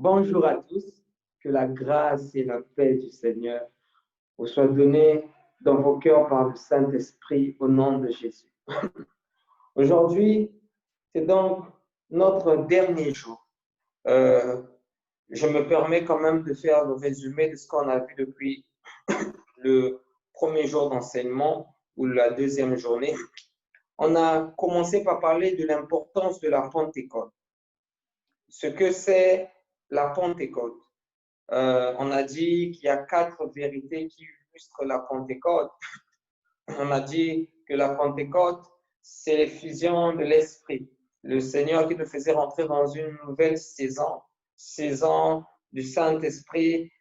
Bonjour à tous, que la grâce et la paix du Seigneur vous soient données dans vos cœurs par le Saint-Esprit au nom de Jésus. Aujourd'hui, c'est donc notre dernier jour. Je me permets quand même de faire le résumé de ce qu'on a vu depuis le premier jour d'enseignement ou la deuxième journée. On a commencé par parler de l'importance de la Pentecôte. Ce que c'est la Pentecôte. On a dit qu'il y a 4 vérités qui illustrent la Pentecôte. On a dit que la Pentecôte, c'est l'effusion de l'Esprit. Le Seigneur qui nous faisait rentrer dans une nouvelle saison du Saint-Esprit,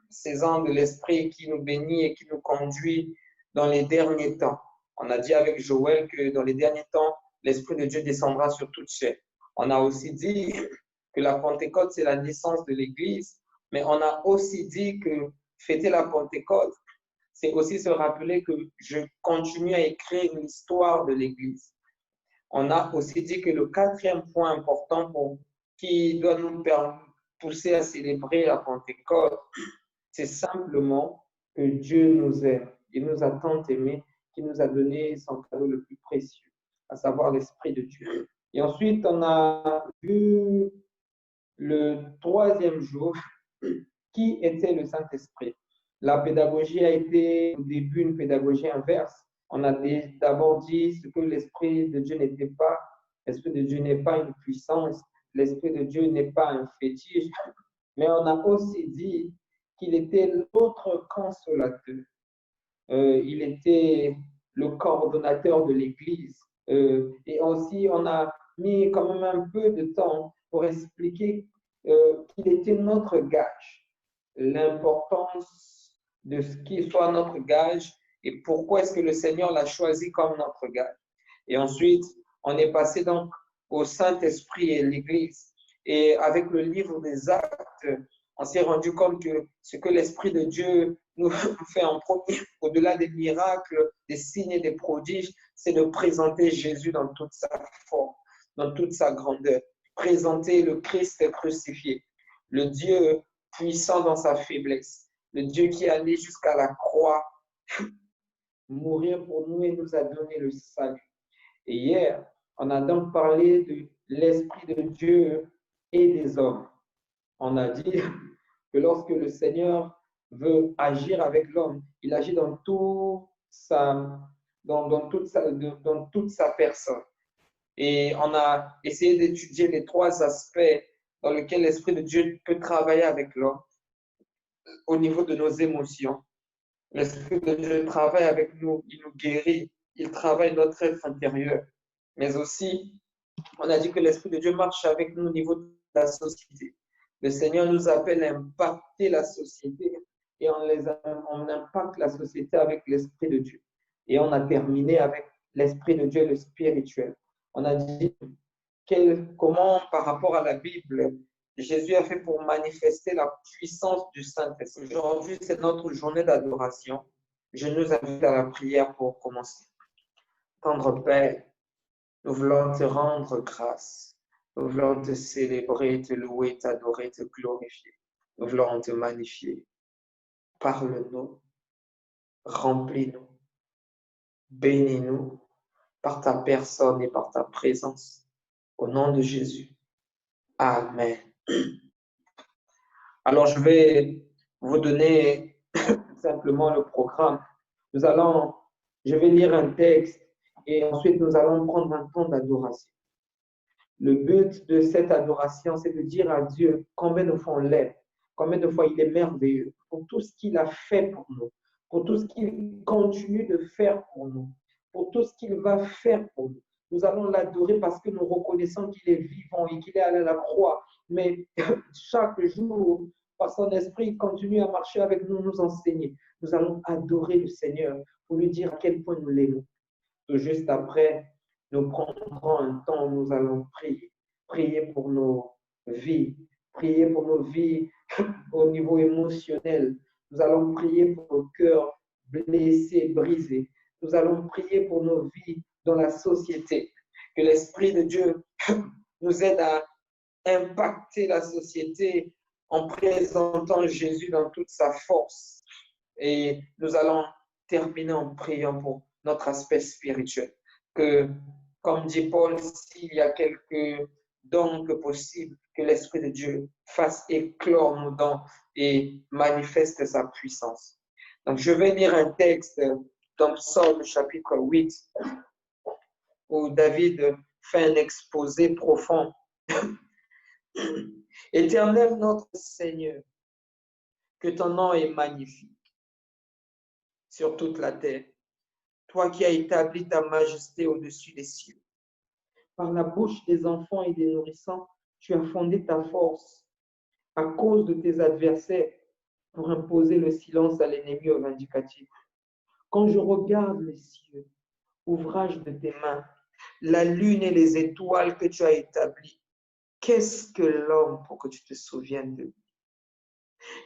saison de l'Esprit qui nous bénit et qui nous conduit dans les derniers temps. On a dit avec Joël que dans les derniers temps, l'Esprit de Dieu descendra sur toute chair. On a aussi dit que la Pentecôte, c'est la naissance de l'Église, mais on a aussi dit que fêter la Pentecôte, c'est aussi se rappeler que je continue à écrire l'histoire de l'Église. On a aussi dit que le 4e point important qui doit nous pousser à célébrer la Pentecôte, c'est simplement que Dieu nous aime. Il nous a tant aimés qu'il nous a donné son cadeau le plus précieux, à savoir l'Esprit de Dieu. Et ensuite, on a vu le 3e jour, qui était le Saint-Esprit. La pédagogie a été au début une pédagogie inverse. On a d'abord dit ce que l'Esprit de Dieu n'était pas. L'Esprit de Dieu n'est pas une puissance. L'Esprit de Dieu n'est pas un fétiche. Mais on a aussi dit qu'il était l'autre consolateur. Il était le coordonnateur de l'Église. Et aussi, on a mis quand même un peu de temps pour expliquer qu'il était notre gage. L'importance de ce qu'il soit notre gage et pourquoi est-ce que le Seigneur l'a choisi comme notre gage. Et ensuite, on est passé donc au Saint-Esprit et l'Église. Et avec le livre des Actes, on s'est rendu compte que ce que l'Esprit de Dieu nous fait en premier, au-delà des miracles, des signes et des prodiges, c'est de présenter Jésus dans toute sa forme, dans toute sa grandeur. Présenter le Christ crucifié, le Dieu puissant dans sa faiblesse, le Dieu qui est allé jusqu'à la croix, mourir pour nous et nous a donné le salut. Et hier, on a donc parlé de l'Esprit de Dieu et des hommes. On a dit que lorsque le Seigneur veut agir avec l'homme, il agit dans toute sa personne. Et on a essayé d'étudier les 3 aspects dans lesquels l'Esprit de Dieu peut travailler avec l'homme au niveau de nos émotions. L'Esprit de Dieu travaille avec nous, il nous guérit, il travaille notre être intérieur. Mais aussi, on a dit que l'Esprit de Dieu marche avec nous au niveau de la société. Le Seigneur nous appelle à impacter la société et on impacte la société avec l'Esprit de Dieu. Et on a terminé avec l'Esprit de Dieu, le spirituel. On a dit comment, par rapport à la Bible, Jésus a fait pour manifester la puissance du Saint-Esprit. Aujourd'hui, c'est notre journée d'adoration. Je nous invite à la prière pour commencer. Tendre Père, nous voulons te rendre grâce. Nous voulons te célébrer, te louer, t'adorer, te glorifier. Nous voulons te magnifier. Parle-nous, remplis-nous, bénis-nous par ta personne et par ta présence. Au nom de Jésus. Amen. Alors, je vais vous donner simplement le programme. Je vais lire un texte et ensuite nous allons prendre un temps d'adoration. Le but de cette adoration, c'est de dire à Dieu combien de fois on l'aime, combien de fois il est merveilleux, pour tout ce qu'il a fait pour nous, pour tout ce qu'il continue de faire pour nous, pour tout ce qu'il va faire pour nous. Nous allons l'adorer parce que nous reconnaissons qu'il est vivant et qu'il est allé à la croix. Mais chaque jour, par son esprit, il continue à marcher avec nous, nous enseigner. Nous allons adorer le Seigneur pour lui dire à quel point nous l'aimons. Tout juste après, nous prendrons un temps où nous allons prier. Prier pour nos vies. Prier pour nos vies au niveau émotionnel. Nous allons prier pour nos cœurs blessés, brisés. Nous allons prier pour nos vies dans la société. Que l'Esprit de Dieu nous aide à impacter la société en présentant Jésus dans toute sa force. Et nous allons terminer en priant pour notre aspect spirituel. Que, comme dit Paul, s'il y a quelques dons que possible, que l'Esprit de Dieu fasse éclore nos dons et manifeste sa puissance. Donc, je vais lire un texte dans Psaume chapitre 8, où David fait un exposé profond. Éternel notre Seigneur, que ton nom est magnifique sur toute la terre, toi qui as établi ta majesté au-dessus des cieux. Par la bouche des enfants et des nourrissants, tu as fondé ta force à cause de tes adversaires pour imposer le silence à l'ennemi au vindicatif. Quand je regarde les cieux, ouvrage de tes mains, la lune et les étoiles que tu as établies, qu'est-ce que l'homme pour que tu te souviennes de lui?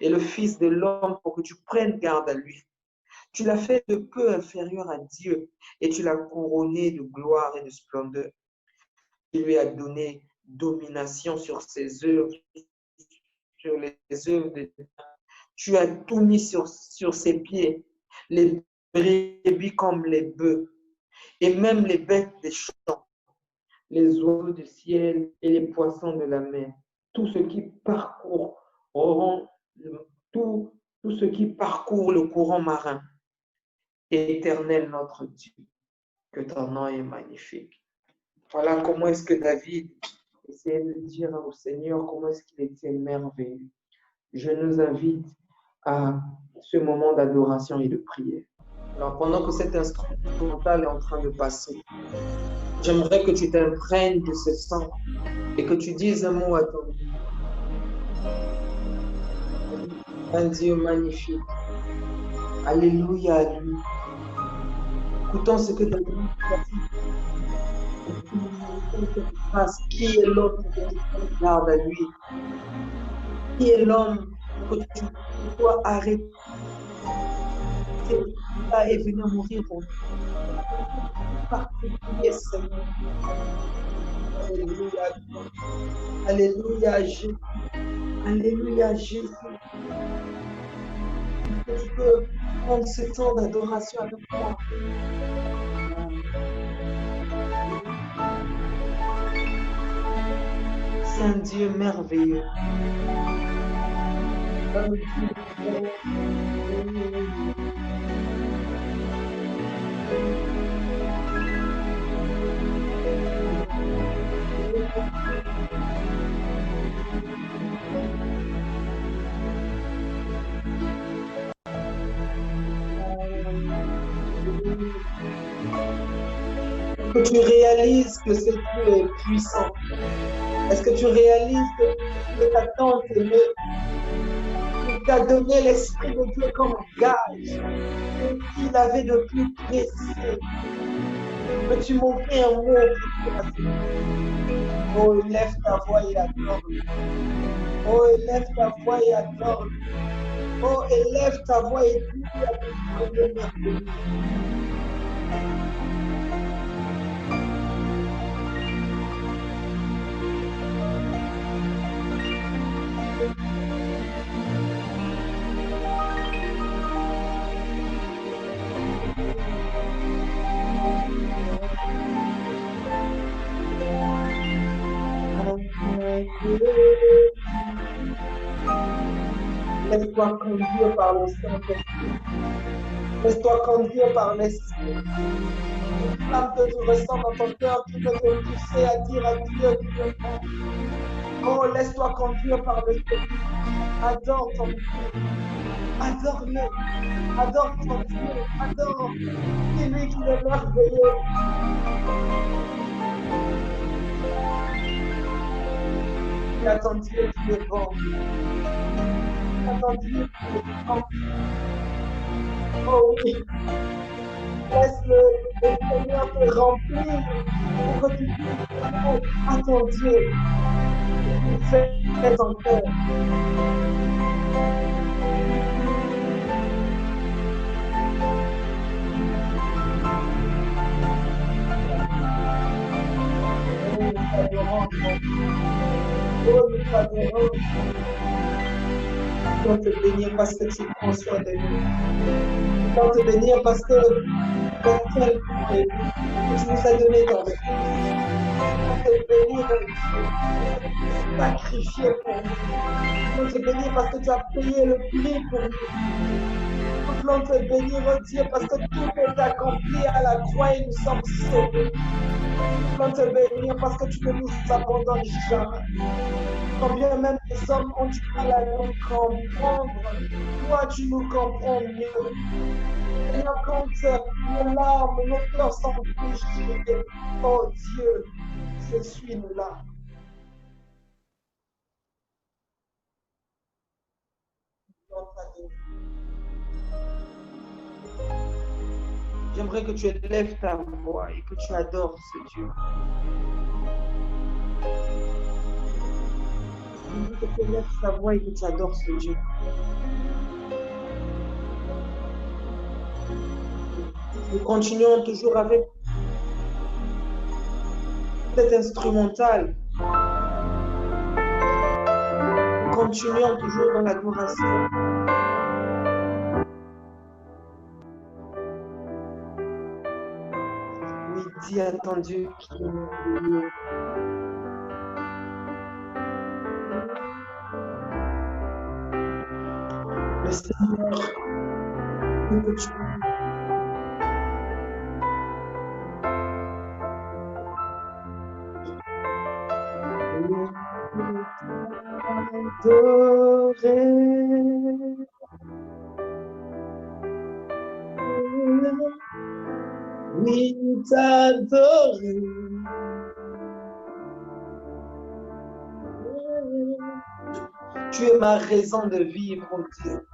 Et le Fils de l'homme pour que tu prennes garde à lui. Tu l'as fait de peu inférieur à Dieu et tu l'as couronné de gloire et de splendeur. Tu lui as donné domination sur ses œuvres, sur les œuvres de Dieu. Tu as tout mis sur ses pieds, les brebis comme les bœufs, et même les bêtes des champs, les oiseaux du ciel et les poissons de la mer, tout ce qui parcourt le courant marin. Éternel notre Dieu, que ton nom est magnifique. Voilà comment est-ce que David essayait de dire au Seigneur comment est-ce qu'il était merveilleux. Je nous invite à ce moment d'adoration et de prière. Alors, pendant que cet instrumental est en train de passer, j'aimerais que tu t'imprègnes de ce sang et que tu dises un mot à ton Dieu. Un Dieu magnifique. Alléluia à lui. Écoutons ce que David a dit. Qui est l'homme que tu regardes à lui? Qui est l'homme que tu dois arrêter et venir mourir pour nous? Alléluia. Alléluia Jésus. Alléluia Jésus. Que tu peux prendre ce temps d'adoration avec moi. C'est un Dieu merveilleux. Est-ce que tu réalises que ce Dieu est puissant? Est-ce que tu réalises que ta tante aimée t'a donné l'Esprit de Dieu comme gage? Qu'il avait de plus précieux. Peux-tu montrer un mot pour toi? Oh, élève ta voix et adore-le. Oh, élève ta voix et adore-le. Oh, élève ta voix et dis-lui à ton merveilleux. Laisse-toi conduire par le Saint-Esprit. Laisse-toi conduire par l'Esprit. Une flamme que tu ressens dans ton cœur qui peut te pousser à dire à Dieu qui te prend. Oh, laisse-toi conduire par le Seigneur. Adore ton Dieu. Adore-le. Adore ton Dieu. Adore. C'est lui qui est merveilleux. Et à ton Dieu qui est bon. À ton Dieu qui est bon. Oh oui. Laisse le Seigneur te remplir pour que tu puisses à ton Dieu. Fais ton cœur. Oh, nous t'adorons. Nous voulons te bénir parce que tu prends soin de nous. Nous voulons te bénir parce que tu es tellement aimé, que tu nous as donné ton Fils. Nous voulons te bénir parce que tu t'es sacrifié pour nous. Nous voulons te bénir parce que tu as payé le prix pour nous. Nous voulons te bénir, oh Dieu, parce que tout est accompli à la croix et nous sommes sauvés. Nous voulons te bénir parce que tu ne nous abandonnes jamais. Quand bien même les hommes ont du mal à nous comprendre, toi tu nous comprends mieux. Seigneur, quand nos larmes, nos pleurs sont touchées, oh Dieu, je suis là. J'aimerais que tu élèves ta voix et que tu adores ce Dieu. J'aimerais que tu élèves ta voix et que tu adores ce Dieu. Nous continuons toujours avec cet instrumental. Nous continuons toujours dans l'adoration. Oui, dis à ton Dieu qui est merveilleux. Le Seigneur, que tu oui, t'adorer. Tu es ma raison de vivre, oh Dieu.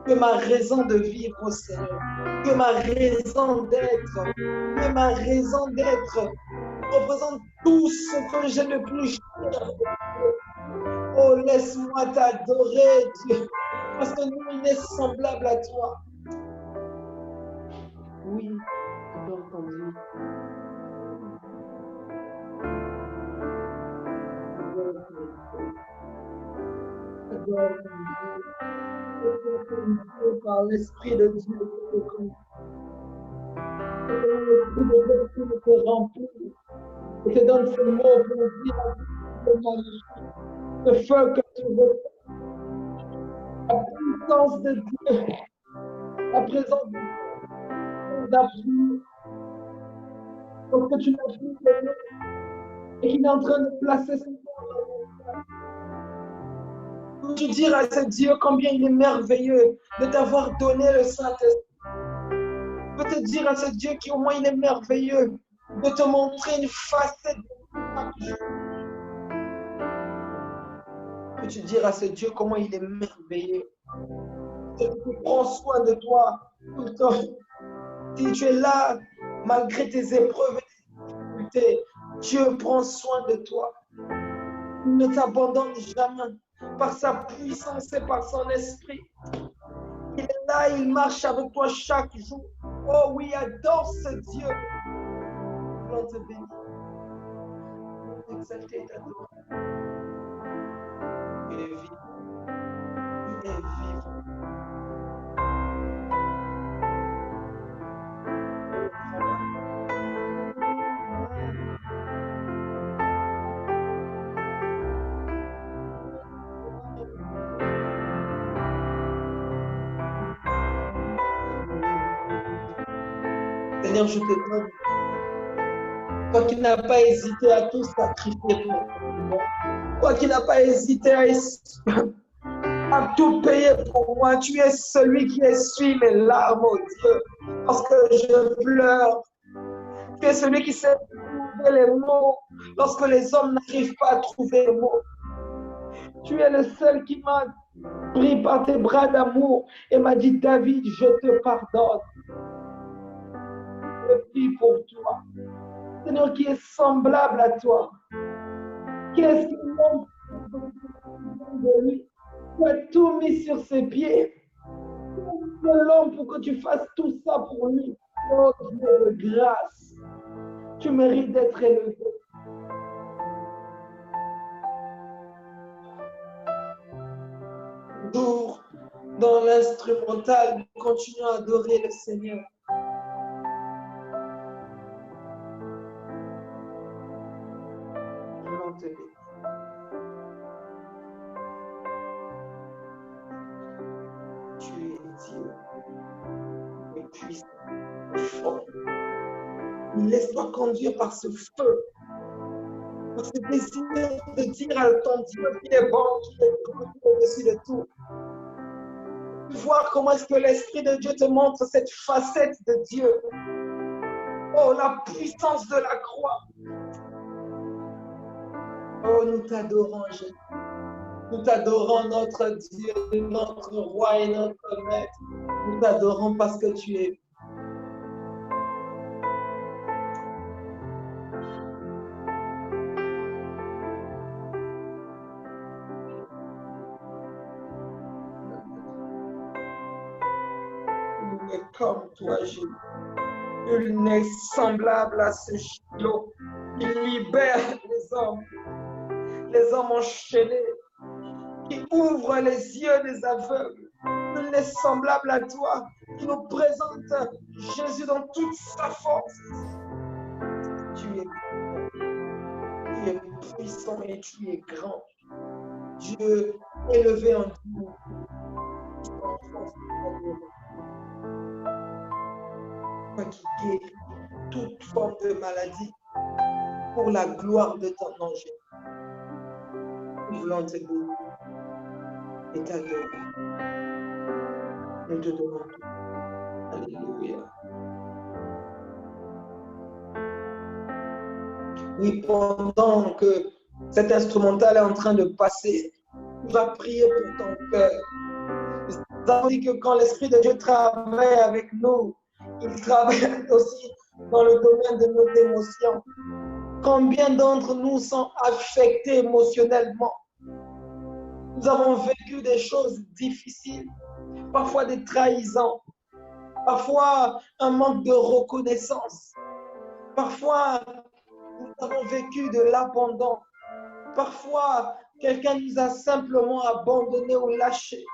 Tu es ma raison de vivre, oh Seigneur. Tu es ma raison d'être. Tu es ma raison d'être. Tu représentes tout ce que j'ai de plus cher. Oh, laisse-moi t'adorer, Dieu. Parce que nul n'est semblable à toi. Oui, adore ton Dieu. Adore ton Dieu par l'Esprit de Dieu. L'Esprit de Dieu te remplit et te donne ce mot pour dire le feu que tu veux. La puissance de Dieu, la présence de Dieu, d'appui, donc que tu n'as plus donné et qu'il est en train de placer son corps. Peux-tu dire à ce Dieu combien il est merveilleux de t'avoir donné le Saint-Esprit? Peux-tu dire à ce Dieu qui au moins il est merveilleux de te montrer une facette de chaque jour? Peux-tu dire à ce Dieu comment il est merveilleux? Il prend soin de toi tout le temps. Si tu es là, malgré tes épreuves et tes difficultés, Dieu prend soin de toi. Il ne t'abandonne jamais par sa puissance et par son esprit. Il est là, il marche avec toi chaque jour. Oh oui, adore ce Dieu. On te bénit. On t'exalter et t'adorer. Il est vivant. Il est vivant. Seigneur, je te donne. Toi qui n'as pas hésité à tout sacrifier pour moi. Toi qui n'as pas hésité à tout payer pour moi. Tu es celui qui essuie mes larmes, oh Dieu, lorsque je pleure. Tu es celui qui sait trouver les mots lorsque les hommes n'arrivent pas à trouver les mots. Tu es le seul qui m'a pris par tes bras d'amour et m'a dit, David, je te pardonne. Je prie pour toi. Seigneur, qui est semblable à toi. Qu'est-ce que l'homme de lui? Tu as tout mis sur ses pieds. L'homme pour que tu fasses tout ça pour lui. Oh Dieu de grâce. Tu mérites d'être élevé. Toujours dans l'instrumental, nous continuons à adorer le Seigneur. Nous voulons te bénir. Tu es Dieu, tu es puissant, tu es fort. Laisse-toi conduire par ce feu, par ce désir de dire à ton Dieu qui est bon, qui est grand, qui est au-dessus de tout. Voir comment est-ce que l'Esprit de Dieu te montre cette facette de Dieu. Oh, la puissance de la croix. Oh, nous t'adorons, Jésus. Nous t'adorons, notre Dieu, notre roi et notre maître. Nous t'adorons parce que tu es. Il est comme toi, Jésus. Il n'est semblable à ce Shiloh. Il libère les hommes enchaînés, qui ouvre les yeux des aveugles. Il est semblable à toi, qui nous présente Jésus dans toute sa force. Tu es puissant et tu es grand. Dieu élevé en nous. Toi qui guéris toute forme de maladie pour la gloire de ton nom, Jésus. Nous voulons te bénir et t'adorer. Nous te demandons. Alléluia. Oui, pendant que cet instrumental est en train de passer, tu vas prier pour ton cœur. Nous avons dit que quand l'Esprit de Dieu travaille avec nous, il travaille aussi dans le domaine de nos émotions. Combien d'entre nous sont affectés émotionnellement? Nous avons vécu des choses difficiles, parfois des trahisons, parfois un manque de reconnaissance, parfois nous avons vécu de l'abandon, parfois quelqu'un nous a simplement abandonnés ou lâchés.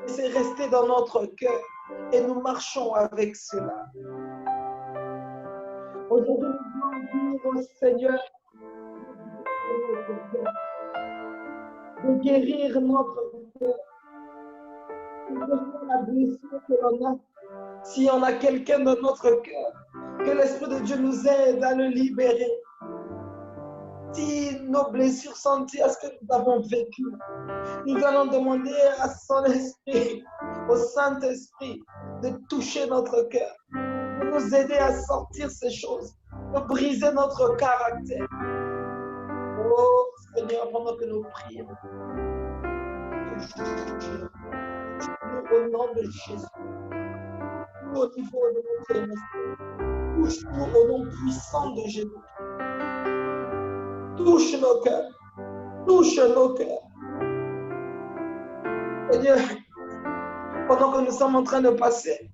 Et c'est resté dans notre cœur et nous marchons avec cela. Aujourd'hui, nous voulons dire au Seigneur de guérir notre cœur, de la blessure que l'on a. Si on a quelqu'un dans notre cœur, que l'Esprit de Dieu nous aide à le libérer. Si nos blessures sont dues à ce que nous avons vécu, nous allons demander à son esprit, au Saint-Esprit, de toucher notre cœur, de nous aider à sortir ces choses, de briser notre caractère. Oh Seigneur, pendant que nous prions, touche-nous au nom de Jésus, au niveau de notre émotion, touche-nous au nom puissant de Jésus. Touche nos cœurs, touche nos cœurs. Seigneur, pendant que nous sommes en train de passer,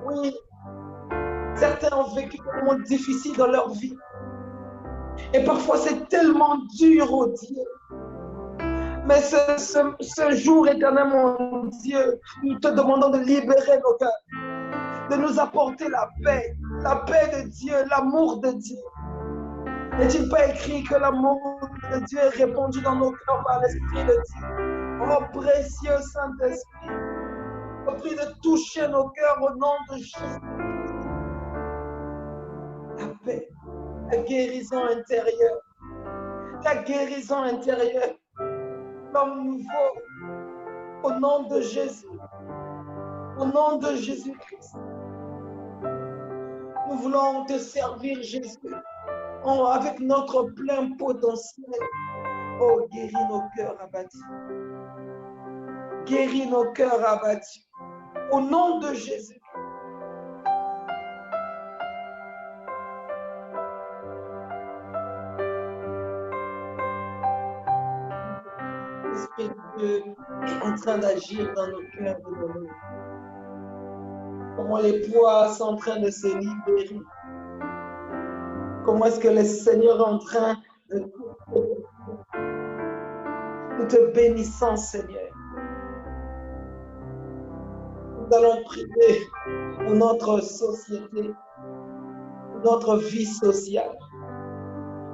oui, certains ont vécu des moments difficiles dans leur vie. Et parfois, c'est tellement dur, oh Dieu. Mais ce jour éternel, mon Dieu, nous te demandons de libérer nos cœurs, de nous apporter la paix de Dieu, l'amour de Dieu. N'est-il pas écrit que l'amour de Dieu est répandu dans nos cœurs par l'Esprit de Dieu? Oh précieux Saint-Esprit, je prie de toucher nos cœurs au nom de Jésus. La paix, la guérison intérieure, l'homme nouveau, au nom de Jésus, au nom de Jésus-Christ. Nous voulons te servir, Jésus, avec notre plein potentiel. Oh, guéris nos cœurs abattus. Guéris nos cœurs abattus. Au nom de Jésus. L'Esprit de Dieu est en train d'agir dans nos cœurs de nous. Comment les poids sont en train de se libérer. Comment est-ce que le Seigneur est en train de... Nous te bénissons, Seigneur. Nous allons prier pour notre société, pour notre vie sociale.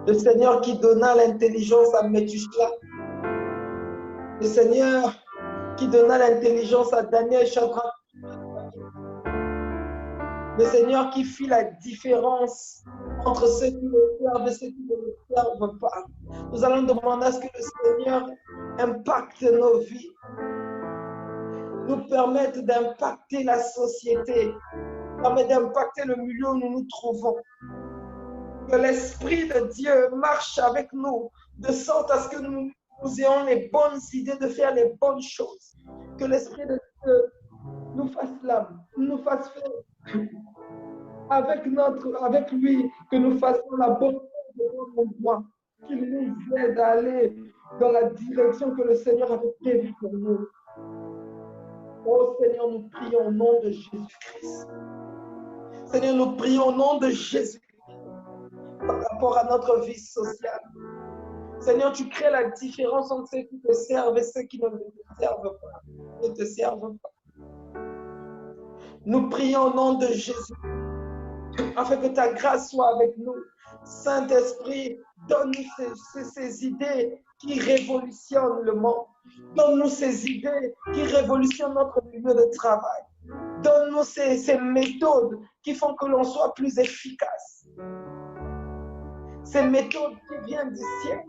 Le Seigneur qui donna l'intelligence à Métushla. Le Seigneur qui donna l'intelligence à Daniel, Shadrach. Le Seigneur qui fit la différence entre ceux qui le servent et ceux qui ne le servent pas. Nous allons demander à ce que le Seigneur impacte nos vies, nous permette d'impacter la société, permette d'impacter le milieu où nous nous trouvons. Que l'Esprit de Dieu marche avec nous, de sorte à ce que nous ayons les bonnes idées de faire les bonnes choses. Que l'Esprit de Dieu nous fasse l'âme, nous fasse faire avec lui, que nous fassions la bonne chose de bon endroit, qu'il nous aide à aller dans la direction que le Seigneur avait prévue pour nous. Oh Seigneur, nous prions au nom de Jésus-Christ. Seigneur, nous prions au nom de Jésus-Christ par rapport à notre vie sociale. Seigneur, tu crées la différence entre ceux qui te servent et ceux qui ne te servent pas. Ne te servent pas. Nous prions au nom de Jésus, afin que ta grâce soit avec nous. Saint-Esprit, donne-nous ces idées qui révolutionnent le monde. Donne-nous ces idées qui révolutionnent notre milieu de travail. Donne-nous ces méthodes qui font que l'on soit plus efficace. Ces méthodes qui viennent du ciel.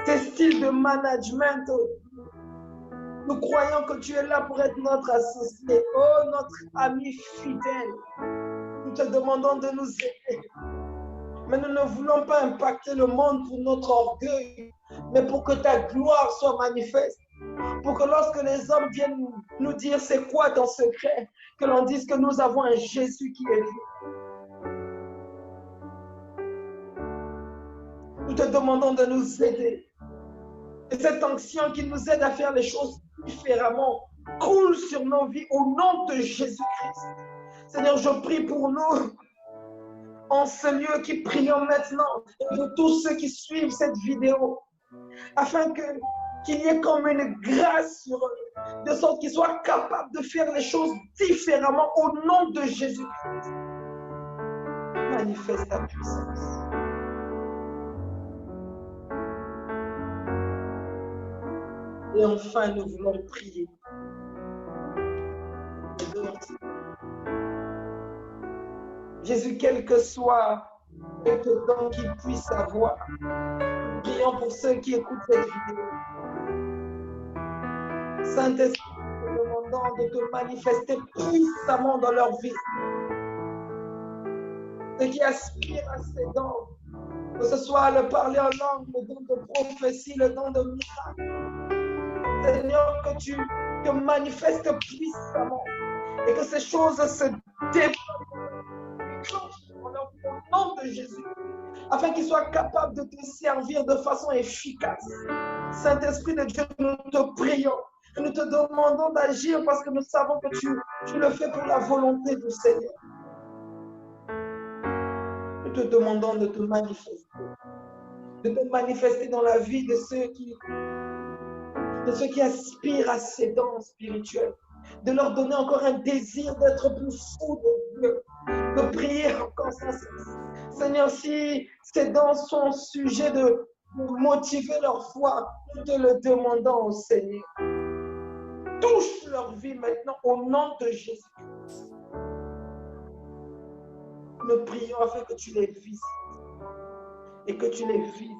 Ces styles de management. Nous croyons que tu es là pour être notre associé. Oh, notre ami fidèle. Nous te demandons de nous aider. Mais nous ne voulons pas impacter le monde pour notre orgueil, mais pour que ta gloire soit manifeste. Pour que lorsque les hommes viennent nous dire c'est quoi ton secret, que l'on dise que nous avons un Jésus qui est vivant. Nous te demandons de nous aider. Et cette onction qui nous aide à faire les choses différemment coule sur nos vies au nom de Jésus-Christ. Seigneur, je prie pour nous en ce lieu qui prions maintenant, et pour tous ceux qui suivent cette vidéo, afin qu'il y ait comme une grâce sur eux, de sorte qu'ils soient capables de faire les choses différemment au nom de Jésus-Christ. Manifeste ta puissance. Et enfin, nous voulons prier. Jésus, quel que soit le temps qu'ils puissent avoir, prions pour ceux qui écoutent cette vidéo. Saint-Esprit, nous te demandons de te manifester puissamment dans leur vie. Ceux qui aspirent à ces dons, que ce soit le parler en langue, le don de prophétie, le don de miracle. Seigneur, que tu te manifestes puissamment et que ces choses se développent au nom de Jésus, afin qu'ils soient capables de te servir de façon efficace. Saint-Esprit de Dieu, nous te prions, nous te demandons d'agir parce que nous savons que tu le fais pour la volonté du Seigneur. Nous te demandons de te manifester dans la vie de ceux qui aspirent à ces dons spirituels, de leur donner encore un désir d'être plus fou de Dieu, de prier encore sans cesse. Seigneur, si ces dons sont sujets de motiver leur foi, nous te le demandons au Seigneur. Touche leur vie maintenant au nom de Jésus-Christ. Nous prions afin que tu les visites et que tu les visites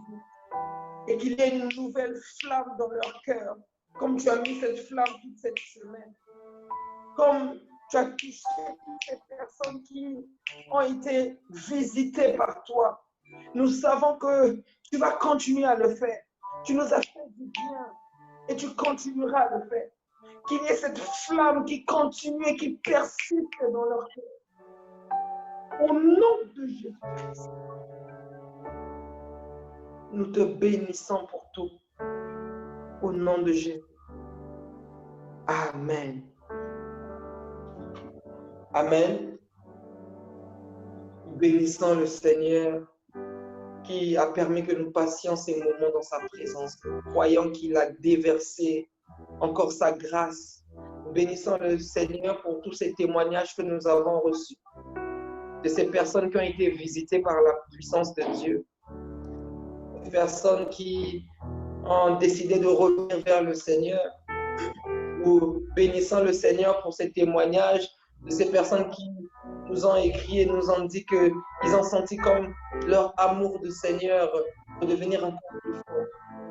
et qu'il y ait une nouvelle flamme dans leur cœur, comme tu as mis cette flamme toute cette semaine. Comme tu as touché toutes ces personnes qui ont été visitées par toi. Nous savons que tu vas continuer à le faire. Tu nous as fait du bien et tu continueras à le faire. Qu'il y ait cette flamme qui continue et qui persiste dans leur cœur. Au nom de Jésus-Christ, nous te bénissons pour tout. Au nom de Jésus. Amen. Amen. Nous bénissons le Seigneur qui a permis que nous passions ces moments dans sa présence, croyant qu'il a déversé encore sa grâce Nous bénissons le Seigneur pour tous ces témoignages que nous avons reçus, de ces personnes qui ont été visitées par la puissance de Dieu, des personnes qui ont décidé de revenir vers le Seigneur. Nous bénissons le Seigneur pour ces témoignages de ces personnes qui nous ont écrit et nous ont dit qu'ils ont senti comme leur amour du Seigneur pour devenir encore plus fort.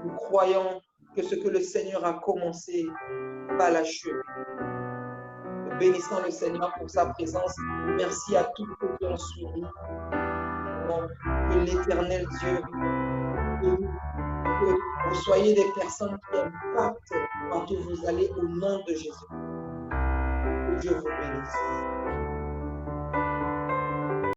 Nous croyons que ce que le Seigneur a commencé va l'achever. Nous bénissons le Seigneur pour sa présence. Merci à tous ceux qui ont suivi. Que l'Éternel Dieu, que vous soyez des personnes qui impactent partout où vous allez au nom de Jésus. Que Dieu vous bénisse.